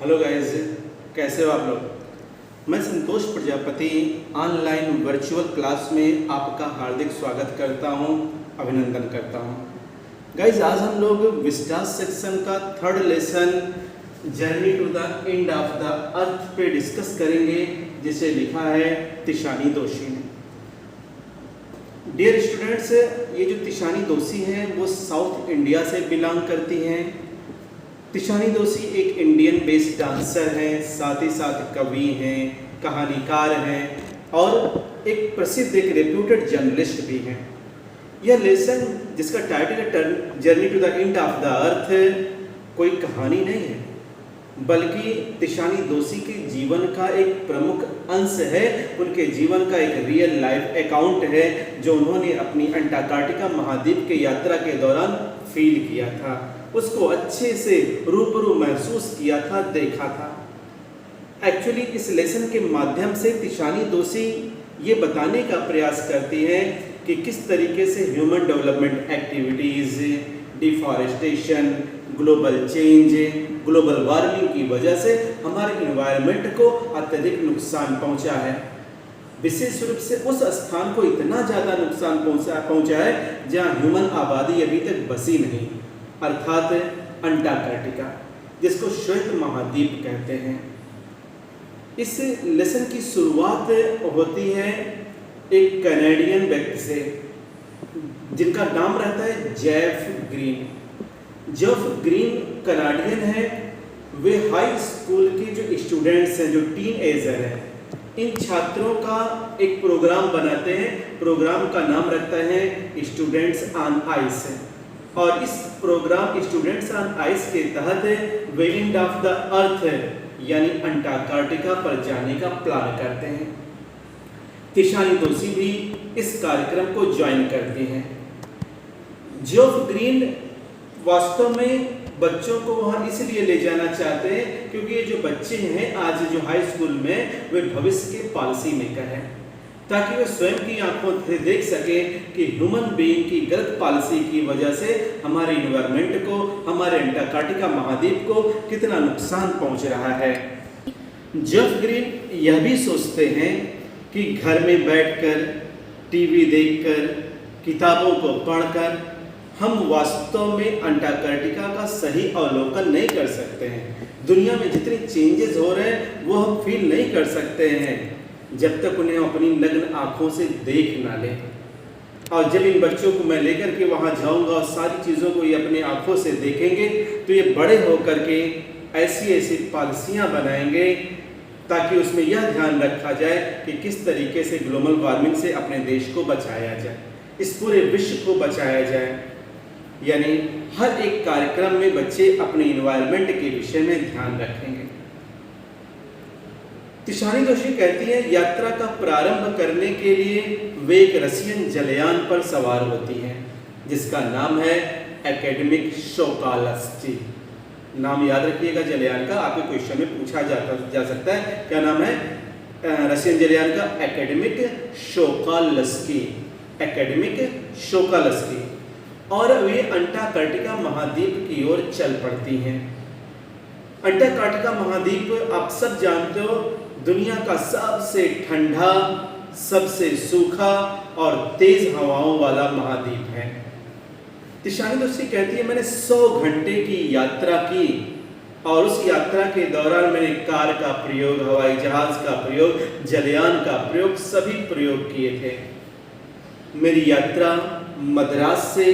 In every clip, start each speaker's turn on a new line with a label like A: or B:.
A: Hello guys, कैसे हो आप लोग। मैं संतोष प्रजापति ऑनलाइन वर्चुअल क्लास में आपका हार्दिक स्वागत करता हूं, अभिनंदन करता हूं। गाइस, आज हम लोग विस्टास सेक्शन का third lesson journey to the end of the earth पे डिस्कस करेंगे, जिसे लिखा है तिशानी दोषी ने। डियर स्टूडेंट्स, ये जो तिशानी दोषी हैं वो साउथ इंडिया से बिलोंग करती हैं। तिशानी दोषी एक इंडियन बेस्ड डांसर हैं, साथ ही साथ कवि हैं, कहानीकार हैं और एक प्रसिद्ध एक रेप्यूटेड जर्नलिस्ट भी हैं। यह लेसन जिसका टाइटल है journey to the end of the earth कोई कहानी नहीं है, बल्कि तिशानी दोषी के जीवन का एक प्रमुख अंश है। उनके जीवन का एक रियल लाइफ अकाउंट है जो उन्होंने अपनी अंटार्कटिका महाद्वीप के यात्रा के दौरान फील किया था, उसको अच्छे से रूबरू महसूस किया था, देखा था। एक्चुअली इस लेसन के माध्यम से तिशानी दोषी ये बताने का प्रयास करती हैं कि किस तरीके से human development activities, deforestation, global change, global warming की वजह से हमारे इन्वायरमेंट को अत्यधिक नुकसान पहुंचा है। विशेष रूप से उस स्थान को इतना ज़्यादा नुकसान पहुंचा है जहां ह्यूमन आबादी अभी तक बसी नहीं, अर्थात अंटार्कटिका, जिसको श्वेत महाद्वीप कहते हैं। इस लेसन की शुरुआत होती है एक कनाडियन व्यक्ति से जिनका नाम रहता है Jeff green. Jeff green Canadian है। वे हाई स्कूल के जो स्टूडेंट्स हैं, जो टीन एजर हैं, इन छात्रों का एक प्रोग्राम बनाते हैं। प्रोग्राम का नाम रखता है स्टूडेंट्स ऑन आइस, और इस प्रोग्राम स्टूडेंट्स ऑन आइस के तहत वे एंड ऑफ द अर्थ यानी अंटार्कटिका पर जाने का प्लान करते हैं। तिशानी दोषी भी इस कार्यक्रम को ज्वाइन करती हैं। जेफ ग्रीन वास्तव में बच्चों को वहां इसलिए ले जाना चाहते हैं क्योंकि ये जो बच्चे हैं आज जो हाई स्कूल में, वे भविष्य के पॉलिसी मेकर हैं, ताकि वे स्वयं की आंखों से देख सकें कि ह्यूमन बीइंग की गलत पॉलिसी की वजह से हमारे इन्वायरमेंट को, हमारे अंटार्कटिका महाद्वीप को कितना नुकसान पहुंच रहा है। जेफ ग्रीन यह भी सोचते हैं कि घर में बैठकर, टीवी देखकर, किताबों को पढ़कर हम वास्तव में अंटार्कटिका का सही अवलोकन नहीं कर सकते हैं। दुनिया में जितने चेंजेस हो रहे हैं वो हम फील नहीं कर सकते हैं जब तक उन्हें अपनी नग्न आंखों से देख ना लें। और जब इन बच्चों को मैं लेकर के वहाँ जाऊँगा और सारी चीज़ों को ये अपनी आंखों से देखेंगे तो ये बड़े होकर के ऐसी ऐसी पॉलिसियाँ बनाएंगे ताकि उसमें यह ध्यान रखा जाए कि किस तरीके से ग्लोबल वार्मिंग से अपने देश को बचाया जाए, इस पूरे विश्व को बचाया जाए। यानी हर एक कार्यक्रम में बच्चे अपने इन्वायरमेंट के विषय में ध्यान रखेंगे। तिशानी दोषी कहती है यात्रा का प्रारंभ करने के लिए वे एक रशियन जलयान पर सवार होती हैं जिसका नाम है एकेडमिक शोकालस्की। नाम याद रखिएगा जलयान का, आपके क्वेश्चन में पूछा जा सकता है। क्या नाम है रशियन जलयान का? Akademik Shokalskiy, Akademik Shokalskiy. और वे अंटार्कटिका महाद्वीप की ओर चल पड़ती हैं। अंटार्कटिका महाद्वीप आप सब जानते हो, दुनिया का सबसे ठंडा, सबसे सूखा और तेज हवाओं वाला महाद्वीप है। तिशानी दोषी कहती है मैंने 100 घंटे की यात्रा की और उस यात्रा के दौरान मैंने कार का प्रयोग, हवाई जहाज का प्रयोग, जलयान का प्रयोग, सभी प्रयोग किए थे। मेरी यात्रा मद्रास से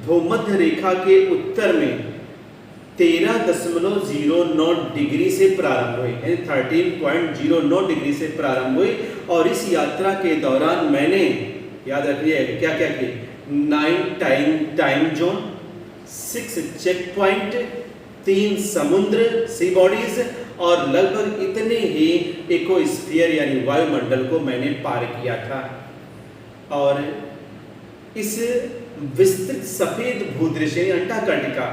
A: भूमध्य रेखा के उत्तर में 13.09 डिग्री से प्रारंभ हुई, 13.09 डिग्री से प्रारंभ हुई। और इस यात्रा के दौरान मैंने, याद रखिए क्या क्या की, 9 टाइम जोन, 6 चेक पॉइंट, 3 समुद्र सी बॉडीज और लगभग इतने ही इकोस्फीयर यानी वायुमंडल को मैंने पार किया था। और इस विस्तृत सफेद भूदृश्य अंटार्कटिका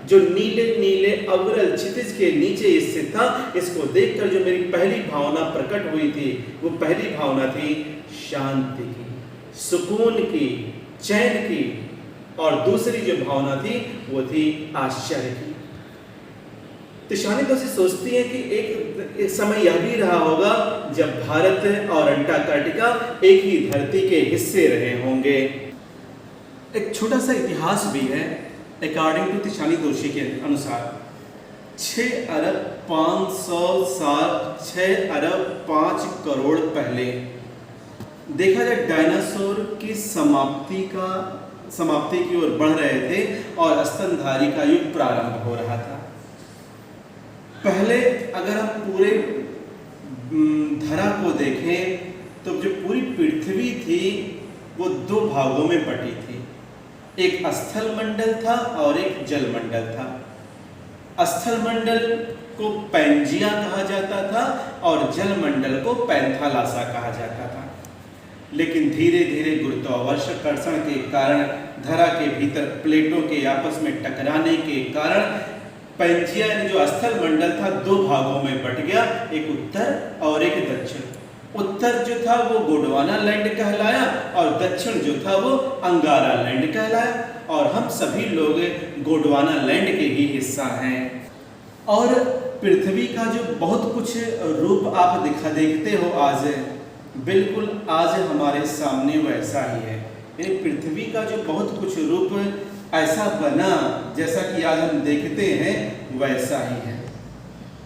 A: जो नीले नीले अविरल क्षितिज के नीचे स्थित था, इसको देखकर जो मेरी पहली भावना प्रकट हुई थी वो पहली भावना थी शांति की, सुकून की, चैन की, और दूसरी जो भावना थी वो थी आश्चर्य की। तिशानी दोषी सोचती है कि एक समय यह भी रहा होगा जब भारत और अंटार्कटिका एक ही धरती के हिस्से रहे होंगे। एक छोटा सा इतिहास भी है। अकॉर्डिंग टू तिशानी दोषी के अनुसार 6 अरब 500 साल 6 अरब 5 करोड़ पहले देखा जाए डायनासोर की समाप्ति की ओर बढ़ रहे थे और स्तनधारी का युग प्रारंभ हो रहा था। पहले अगर हम पूरे धरा को देखें तो जो पूरी पृथ्वी थी वो 2 भागों में बटी थी। एक स्थल मंडल था और एक जल मंडल था। स्थल मंडल को पैंजिया कहा जाता था और जल मंडल को पैंथालासा कहा जाता था। लेकिन धीरे धीरे गुरुत्वाकर्षण के कारण धरा के भीतर प्लेटों के आपस में टकराने के कारण पैंजिया जो स्थल मंडल था 2 भागों में बट गया, एक उत्तर और एक दक्षिण। उत्तर जो था वो गोंडवाना लैंड कहलाया और दक्षिण जो था वो अंगारा लैंड कहलाया और हम सभी लोग गोंडवाना लैंड के ही हिस्सा हैं। और पृथ्वी का जो बहुत कुछ रूप आप देखते हो आज, बिल्कुल आज हमारे सामने वैसा ही है। यानी पृथ्वी का जो बहुत कुछ रूप ऐसा बना जैसा कि आज हम देखते हैं वैसा ही है।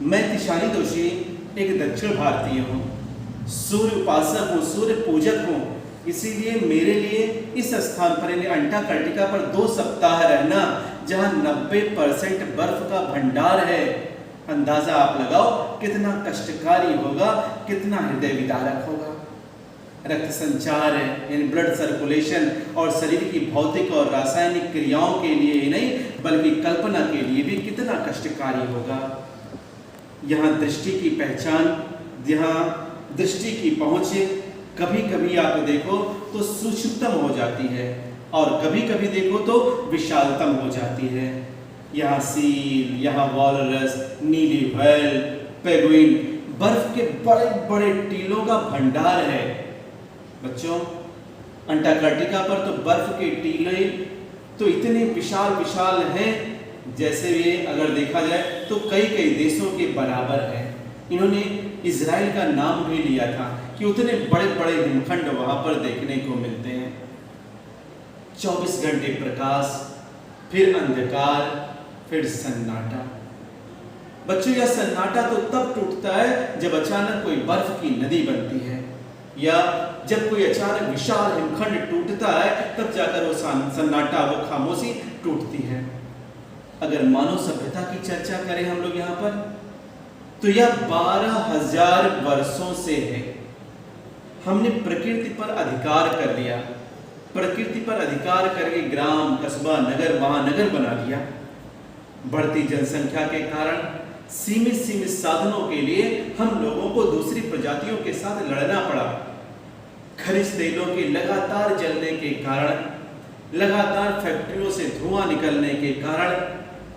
A: मैं तिशानी दोषी एक दक्षिण भारतीय हूँ, सूर्य उपासक हूँ, सूर्य पूजक हूँ। इसीलिए मेरे लिए इस स्थान पर यानी अंटार्कटिका पर 2 सप्ताह रहना, जहाँ 90% बर्फ का भंडार है, अंदाजा आप लगाओ कितना कष्टकारी होगा, कितना हृदय विदारक होगा। रक्त संचार है यानी ब्लड सर्कुलेशन और शरीर की भौतिक और रासायनिक क्रियाओं के लिए ही नहीं बल्कि कल्पना के लिए भी कितना कष्टकारी होगा। यहाँ दृष्टि की पहचान, यहाँ दृष्टि की पहुँच कभी कभी आप देखो तो सूक्ष्मतम हो जाती है और कभी कभी देखो तो विशालतम हो जाती है। यहाँ सील, यहाँ वॉलरस, नीली व्हेल, पेंगुइन, बर्फ के बड़े बड़े टीलों का भंडार है। बच्चों, अंटार्कटिका पर तो बर्फ के टीले तो इतने विशाल विशाल हैं जैसे ये अगर देखा जाए तो कई कई देशों के बराबर है। इन्होंने इजराइल का नाम भी लिया था कि उतने बड़े बड़े हिमखंड वहां पर देखने को मिलते हैं। 24 घंटे प्रकाश, फिर अंधकार, फिर सन्नाटा। बच्चों, यह सन्नाटा तो तब टूटता है जब अचानक कोई बर्फ की नदी बनती है या जब कोई अचानक विशाल हिमखंड टूटता है, तब जाकर वो सन्नाटा, वो खामोशी टूटती है। अगर मानव सभ्यता की चर्चा करें हम लोग यहाँ पर, तो यह 12,000 वर्षों से है। हमने प्रकृति पर अधिकार कर लिया, प्रकृति पर अधिकार करके ग्राम, कस्बा, नगर, महानगर बना लिया। बढ़ती जनसंख्या के कारण सीमित साधनों के लिए हम लोगों को दूसरी प्रजातियों के साथ लड़ना पड़ा। खनिज तेलों के लगातार जलने के कारण, लगातार फैक्ट्रियों से धुआं निकलने के कारण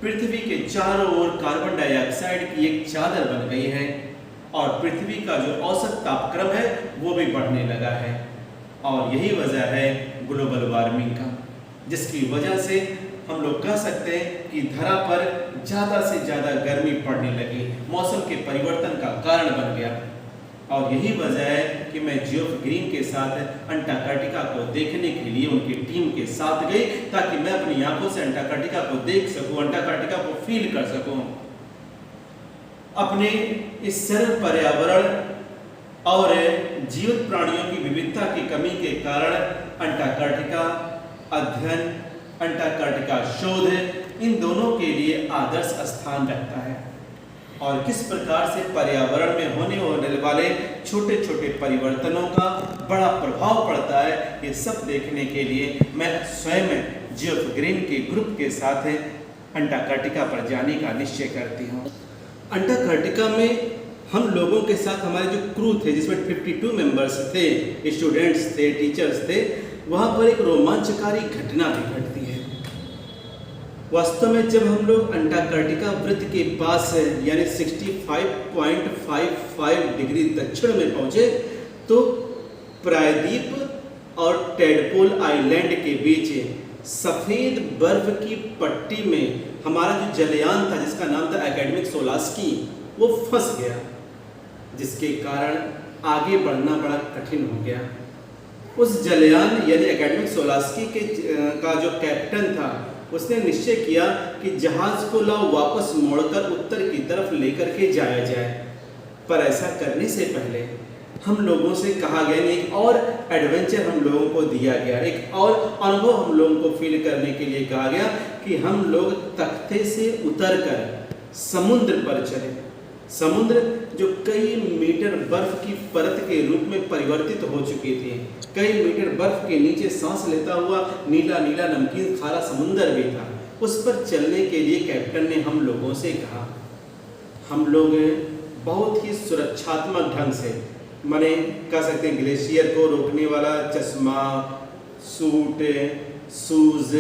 A: पृथ्वी के चारों ओर कार्बन डाइऑक्साइड की एक चादर बन गई है और पृथ्वी का जो औसत तापक्रम है वो भी बढ़ने लगा है। और यही वजह है ग्लोबल वार्मिंग का, जिसकी वजह से हम लोग कह सकते हैं कि धरा पर ज़्यादा से ज़्यादा गर्मी पड़ने लगी, मौसम के परिवर्तन का कारण बन गया। और यही वजह है कि मैं जियोफ ग्रीन के साथ अंटार्कटिका को देखने के लिए उनकी टीम के साथ गई, ताकि मैं अपनी आंखों से अंटार्कटिका को देख सकूं, अंटार्कटिका को फील कर सकूं। अपने इस सरल पर्यावरण और जीवित प्राणियों की विविधता की कमी के कारण अंटार्कटिका अध्ययन, अंटार्कटिका शोध इन दोनों के लिए आदर्श स्थान रखता है। और किस प्रकार से पर्यावरण में होने वाले छोटे छोटे परिवर्तनों का बड़ा प्रभाव पड़ता है, ये सब देखने के लिए मैं स्वयं जियोफ ग्रीन के ग्रुप के साथ अंटार्कटिका पर जाने का निश्चय करती हूँ। अंटार्कटिका में हम लोगों के साथ हमारे जो क्रू थे, जिसमें 52 मेंबर्स थे, स्टूडेंट्स थे, टीचर्स थे, वहाँ पर एक रोमांचकारी घटना भी घटती है। वास्तव में जब हम लोग अंटार्कटिका वृत्त के पास यानी 65.55 डिग्री दक्षिण में पहुँचे, तो प्रायद्वीप और टेडपोल आइलैंड के बीच सफ़ेद बर्फ की पट्टी में हमारा जो जलयान था जिसका नाम था एकेडमिक सोलास्की, वो फंस गया, जिसके कारण आगे बढ़ना बड़ा कठिन हो गया। उस जलयान यानी एकेडमिक सोलास्की का जो कैप्टन था उसने निश्चय किया कि जहाज़ को लाओ वापस मोड़कर उत्तर की तरफ लेकर के जाया जाए। पर ऐसा करने से पहले हम लोगों से कहा गया, एक और एडवेंचर हम लोगों को दिया गया, एक और अनुभव हम लोगों को फील करने के लिए कहा गया कि हम लोग तख्ते से उतरकर समुद्र पर चले। समुद्र जो कई मीटर बर्फ की परत के रूप में परिवर्तित हो चुकी थी, कई मीटर बर्फ के नीचे सांस लेता हुआ नीला नीला नमकीन खारा समुद्र भी था, उस पर चलने के लिए कैप्टन ने हम लोगों से कहा। हम लोग बहुत ही सुरक्षात्मक ढंग से, माने कह सकते हैं ग्लेशियर को रोकने वाला चश्मा, सूट, शूज़,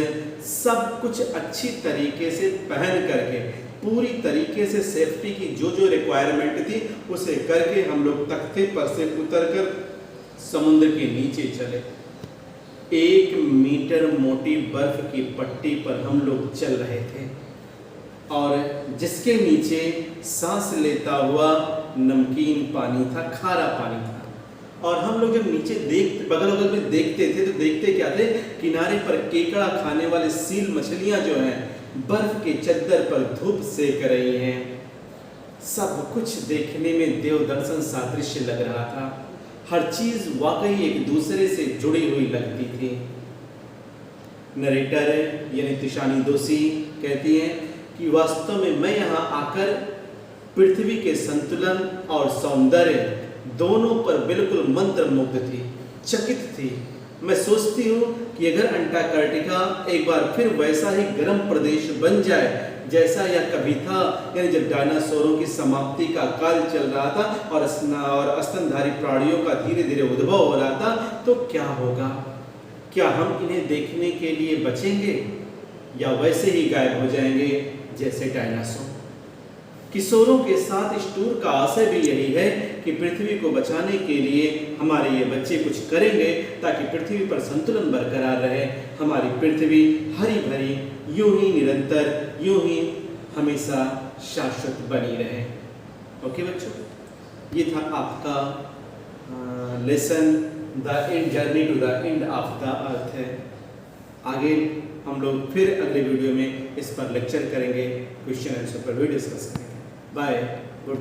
A: सब कुछ अच्छी तरीके से पहन करके पूरी तरीके से सेफ्टी की जो जो रिक्वायरमेंट थी उसे करके हम लोग तख्ते पर से उतरकर समुद्र के नीचे चले। 1 मीटर मोटी बर्फ की पट्टी पर हम लोग चल रहे थे और जिसके नीचे सांस लेता हुआ नमकीन पानी था, खारा पानी था। और हम लोग जब नीचे बगल बगल में देखते थे तो देखते क्या थे, किनारे पर केकड़ा खाने वाले सील मछलियां जो हैं बर्फ के चद्दर पर धूप सेक रही हैं। सब कुछ देखने में देव दर्शन सादृश्य लग रहा था। हर चीज वाकई एक दूसरे से जुड़ी हुई लगती थी। नरेटर यानी तिशानी दोषी कहती हैं कि वास्तव में मैं यहाँ आकर पृथ्वी के संतुलन और सौंदर्य दोनों पर बिल्कुल मंत्रमुग्ध थी, चकित थी। मैं सोचती हूँ कि अगर अंटार्कटिका एक बार फिर वैसा ही गर्म प्रदेश बन जाए जैसा यह कभी था, यानी जब डायनासोरों की समाप्ति का काल चल रहा था और स्तनधारी प्राणियों का धीरे धीरे उद्भव हो रहा था, तो क्या होगा? क्या हम इन्हें देखने के लिए बचेंगे या वैसे ही गायब हो जाएंगे जैसे डायनासोर? किशोरों के साथ इस टूर का आशय भी यही है कि पृथ्वी को बचाने के लिए हमारे ये बच्चे कुछ करेंगे ताकि पृथ्वी पर संतुलन बरकरार रहे, हमारी पृथ्वी हरी भरी यूं ही निरंतर, यूं ही हमेशा शाश्वत बनी रहे। ओके बच्चों, ये था आपका lesson the end journey to the end of the earth है। आगे हम लोग फिर अगले वीडियो में इस पर लेक्चर करेंगे, क्वेश्चन आंसर पर भी डिस्कस करेंगे। बाय।